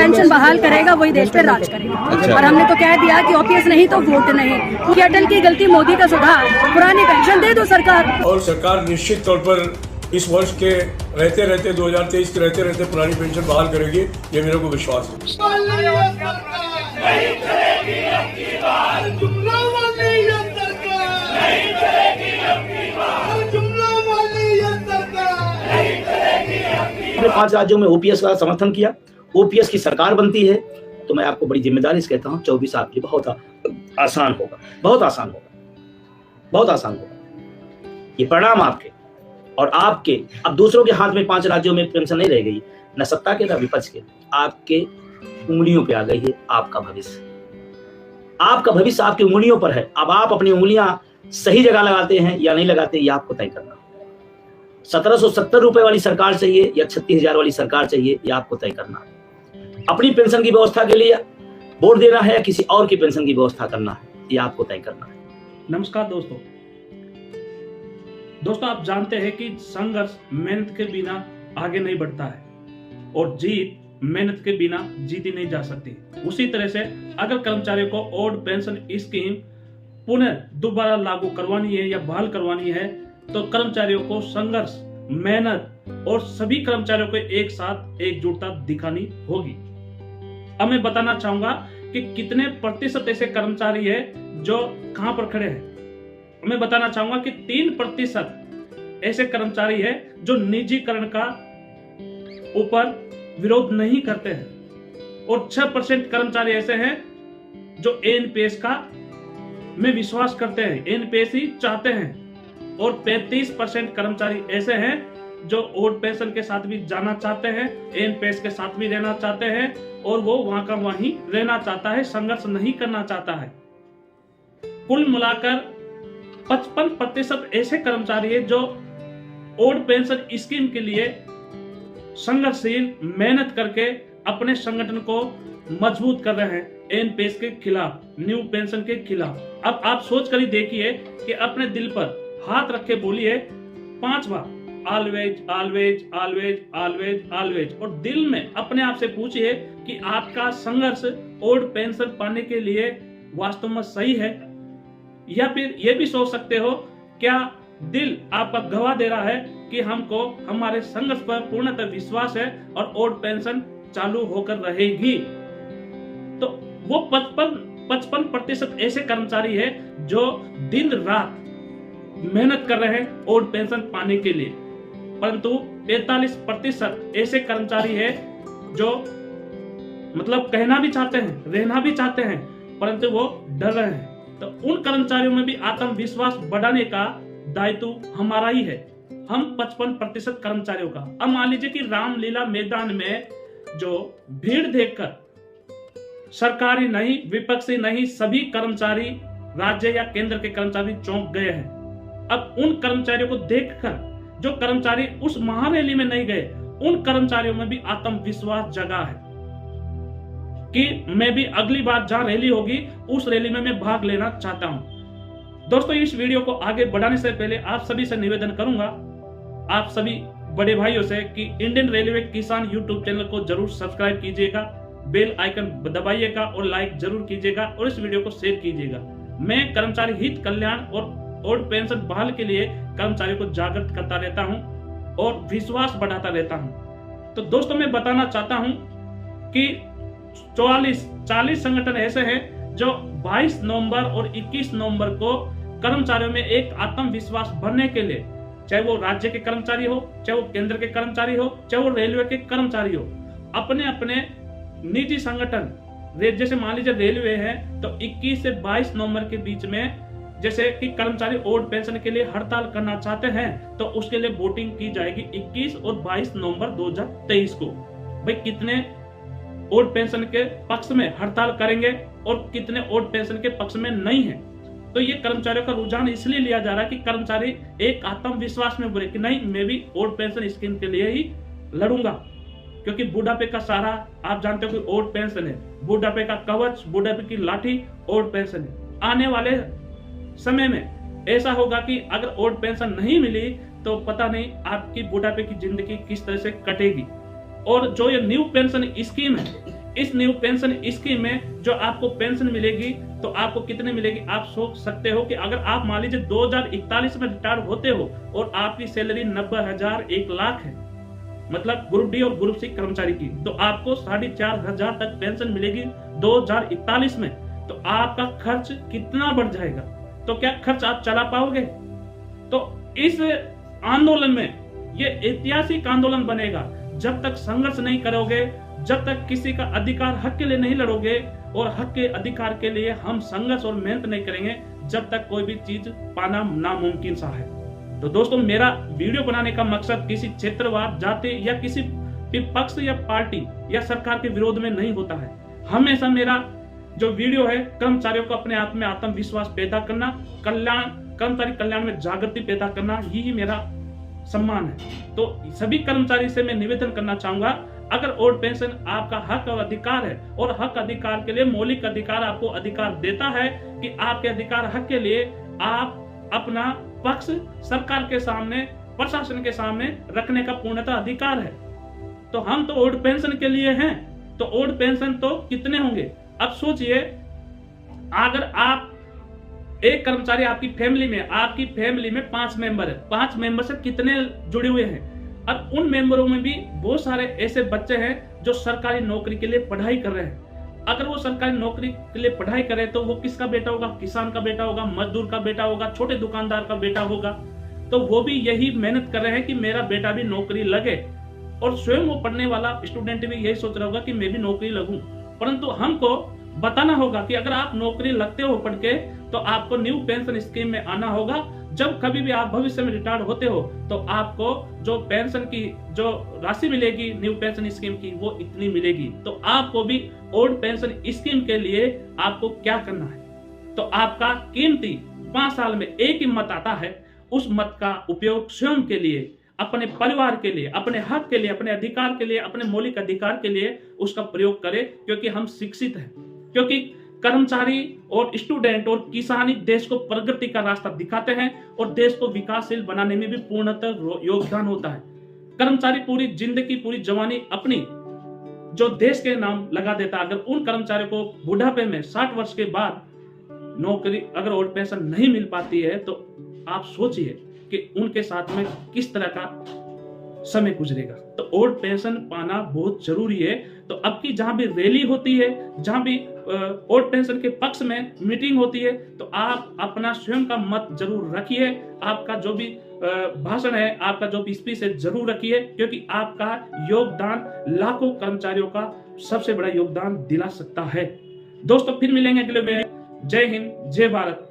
Pension बहाल करेगा वही देश पे राज करेगा। और हमने तो कह दिया कि ओपीएस नहीं तो वोट नहीं, क्योंकि अटल की गलती मोदी का सुधार, पुरानी पेंशन दे दो सरकार। और सरकार निश्चित तौर पर इस वर्ष के रहते 2023 के रहते पुरानी पेंशन बहाल करेगी, ये मेरे को विश्वास है। हमने 5 राज्यों में ओपीएस का समर्थन किया, ओपीएस की सरकार बनती है तो मैं आपको बड़ी जिम्मेदारी से कहता हूँ 24 आपके लिए बहुत आसान होगा, बहुत आसान होगा, बहुत आसान होगा। ये परिणाम आपके और आपके अब दूसरों के हाथ में 5 राज्यों में पेंशन नहीं रह गई, न सत्ता के न विपक्ष के, आपके उंगलियों पे आ गई है आपका भविष्य। आपका भविष्य आपकी उंगलियों पर है। अब आप अपनी उंगलियां सही जगह लगाते हैं या नहीं लगाते, ये आपको तय करना। 1770 रुपए वाली सरकार चाहिए या 36,000 वाली सरकार चाहिए, ये आपको तय करना है। अपनी पेंशन की व्यवस्था के लिए वोट देना है या किसी और की पेंशन की व्यवस्था करना है, ये आपको तय करना है। नमस्कार दोस्तों, आप जानते हैं कि संघर्ष मेहनत के बिना आगे नहीं बढ़ता है और जीत मेहनत के बिना जीती नहीं जा सकती। उसी तरह से अगर कर्मचारियों को ओल्ड पेंशन स्कीम पुनः दोबारा लागू करवानी है या बहाल करवानी है तो कर्मचारियों को संघर्ष, मेहनत और सभी कर्मचारियों को एक साथ एकजुटता दिखानी होगी। अब मैं बताना चाहूंगा कि कितने प्रतिशत ऐसे कर्मचारी है जो कहां पर खड़े हैं। मैं बताना चाहूंगा कि 3% ऐसे कर्मचारी है जो निजीकरण का ऊपर विरोध नहीं करते हैं और 6% कर्मचारी ऐसे हैं जो एनपीएस का में विश्वास करते हैं, एनपीएस ही चाहते हैं और 35% कर्मचारी ऐसे हैं जो ओल्ड पेंशन के साथ भी जाना चाहते हैं, एनपीएस के साथ भी रहना चाहते हैं और वो वहां का वहीं रहना चाहता है, संघर्ष नहीं करना चाहता है। कुल मिलाकर 55% ऐसे कर्मचारी है जो ओल्ड पेंशन स्कीम के लिए संघर्षशील मेहनत करके अपने संगठन को मजबूत कर रहे हैं एनपीएस के खिलाफ, न्यू पेंशन के खिलाफ। अब आप सोच कर ही देखिए कि अपने दिल पर हाथ रख के बोलिए 5 बार always always always always always और दिल में अपने आप से पूछिए कि आपका संघर्ष ओल्ड पेंशन पाने के लिए वास्तव में सही है, या फिर ये भी सोच सकते हो क्या दिल आपका गवाह दे रहा है कि हमको हमारे संघर्ष पर पूर्णतः विश्वास है और ओल्ड पेंशन चालू होकर रहेगी। तो वो 55% ऐसे कर्मचारी है जो दिन रात मेहनत कर रहे हैं ओल्ड पेंशन पाने के लिए, परंतु 45% ऐसे कर्मचारी है जो मतलब कहना भी चाहते हैं, रहना भी चाहते हैं, परंतु वो डर रहे हैं। तो उन कर्मचारियों में भी आत्मविश्वास बढ़ाने का दायित्व हमारा ही है, हम 55% कर्मचारियों का। अब मान लीजिए कि रामलीला मैदान में जो भीड़ देखकर सरकारी नहीं, विपक्षी नहीं, सभी कर्मचारी, राज्य या केंद्र के कर्मचारी चौंक गए हैं। अब उन कर्मचारियों को देखकर जो कर्मचारी उस महारैली में नहीं गए, उन कर्मचारियों में भी आत्मविश्वास जगा है कि मैं भी अगली बार जहां रैली होगी उस रैली में मैं भाग लेना चाहता हूं। दोस्तों, इस वीडियो को आगे बढ़ाने से पहले आप सभी से निवेदन करूंगा, आप सभी बड़े भाइयों से, कि इंडियन रेलवे किसान यूट्यूब चैनल को जरूर सब्सक्राइब कीजिएगा, बेल आइकन दबाइएगा और लाइक जरूर कीजिएगा और इस वीडियो को शेयर कीजिएगा। मैं कर्मचारी हित कल्याण और ओल्ड पेंशन बहाल के लिए कर्मचारियों को जागृत करता रहता हूं और विश्वास बढ़ाता रहता हूं। तो दोस्तों, मैं बताना चाहता हूं कि 40 संगठन ऐसे हैं जो 22 नवंबर और 21 नवंबर को कर्मचारियों में एक आत्मविश्वास भरने के लिए, चाहे वो राज्य के कर्मचारी हो, चाहे वो केंद्र के कर्मचारी हो, चाहे वो रेलवे के कर्मचारी हो, अपने अपने निजी संगठन, जैसे मान लीजिए रेलवे है तो 21 से 22 नवंबर के बीच में जैसे कि कर्मचारी ओल्ड पेंशन के लिए हड़ताल करना चाहते हैं तो उसके लिए वोटिंग की जाएगी 21 और 22 नवंबर 2023 को। भाई कितने ओल्ड पेंशन के पक्ष में हड़ताल करेंगे और कितने ओल्ड पेंशन के पक्ष में नहीं है। तो ये कर्मचारियों का रुझान इसलिए लिया जा रहा है कि कर्मचारी एक आत्मविश्वास में बोले कि नहीं, मैं भी ओल्ड पेंशन स्कीम के लिए ही लड़ूंगा, क्योंकि बुढ़ापे का सहारा आप जानते हो कि ओल्ड पेंशन है, बुढ़ापे का कवच, बुढ़ापे की लाठी ओल्ड पेंशन है। आने वाले समय में ऐसा होगा कि अगर ओल्ड पेंशन नहीं मिली तो पता नहीं आपकी बुढ़ापे की जिंदगी किस तरह से कटेगी। और जो ये न्यू पेंशन स्कीम है, इस न्यू पेंशन स्कीम में जो आपको पेंशन मिलेगी तो आपको कितने मिलेगी आप सोच सकते हो कि अगर आप मान लीजिए 2041 में रिटायर होते हो और आपकी सैलरी 90,000 1 लाख है, मतलब ग्रुप डी और ग्रुप सी कर्मचारी की, तो आपको 4,500 तक पेंशन मिलेगी 2041 में। तो आपका खर्च कितना बढ़ जाएगा, तो क्या खर्च आप चला पाओगे? तो इस आंदोलन में ये ऐतिहासिक आंदोलन बनेगा। जब तक संघर्ष नहीं करोगे, जब तक किसी का अधिकार हक के लिए नहीं लड़ोगे और हक के अधिकार के लिए हम संघर्ष और मेहनत नहीं करेंगे, जब तक कोई भी चीज पाना नामुमकिन सा है। तो दोस्तों, मेरा वीडियो बनाने का मकसद किसी क्षेत्रवाद, जाति या किसी विपक्ष या पार्टी या सरकार के विरोध में नहीं होता है। हमेशा मेरा जो वीडियो है कर्मचारियों को अपने आप में आत्मविश्वास पैदा करना, कर्मचारी कल्याण में जागृति पैदा करना, यही मेरा सम्मान है। तो सभी कर्मचारी से मैं निवेदन करना चाहूंगा, अगर ओल्ड पेंशन आपका हक और अधिकार है और हक अधिकार के लिए मौलिक अधिकार आपको अधिकार देता है कि आपके अधिकार हक के लिए आप अपना पक्ष सरकार के सामने, प्रशासन के सामने रखने का पूर्णतः अधिकार है। तो हम तो ओल्ड पेंशन के लिए हैं, तो ओल्ड पेंशन तो कितने होंगे? अब सोचिए, अगर आप एक कर्मचारी आपकी फैमिली में 5 मेंबर है, 5 मेंबर से कितने जुड़े हुए हैं, और उन मेंबरों में भी बहुत सारे ऐसे बच्चे हैं जो सरकारी नौकरी के लिए पढ़ाई कर रहे हैं। अगर वो सरकारी नौकरी के लिए पढ़ाई करे तो वो किसका बेटा होगा? किसान का बेटा होगा, मजदूर का बेटा होगा, छोटे दुकानदार का बेटा होगा। तो वो भी यही मेहनत कर रहे हैं कि मेरा बेटा भी नौकरी लगे, और स्वयं वो पढ़ने वाला स्टूडेंट भी यही सोच रहा होगा कि मैं भी नौकरी लगूं। परंतु हमको बताना होगा कि अगर आप नौकरी लगते हो पढ़ के, तो आपको न्यू पेंशन स्कीम में आना होगा। जब कभी भी आप भविष्य में रिटायर होते हो तो आपको जो पेंशन की जो राशि मिलेगी न्यू पेंशन स्कीम की, वो इतनी मिलेगी। तो आपको भी ओल्ड पेंशन स्कीम के लिए आपको क्या करना है, तो आपका कीमती 5 साल में एक ही मत आता है, उस मत का उपयोग स्वयं के लिए, अपने परिवार के लिए, अपने हक के लिए, अपने अधिकार के लिए, अपने मौलिक अधिकार के लिए उसका प्रयोग करें। क्योंकि हम शिक्षित हैं, क्योंकि कर्मचारी और स्टूडेंट और किसानी देश को प्रगति का रास्ता दिखाते हैं और देश को विकासशील बनाने में भी पूर्णतः योगदान होता है। कर्मचारी पूरी जिंदगी, पूरी जवानी अपनी जो देश के नाम लगा देता है। अगर उन कर्मचारियों को बुढ़ापे में 60 वर्ष के बाद नौकरी, अगर ओल्ड पेंशन नहीं मिल पाती है, तो आप सोचिए कि उनके साथ में किस तरह का समय गुजरेगा। तो ओल्ड पेंशन पाना बहुत जरूरी है। तो अब की जहां भी रैली होती है, जहां भी ओल्ड पेंशन के पक्ष में मीटिंग होती है, तो आप अपना स्वयं का मत जरूर रखिए। आपका जो भी भाषण है, आपका जो भी स्पीच है, जरूर रखिए, क्योंकि आपका योगदान लाखों कर्मचारियों का सबसे बड़ा योगदान दिला सकता है। दोस्तों, फिर मिलेंगे अगले वीडियो। जय हिंद, जय भारत।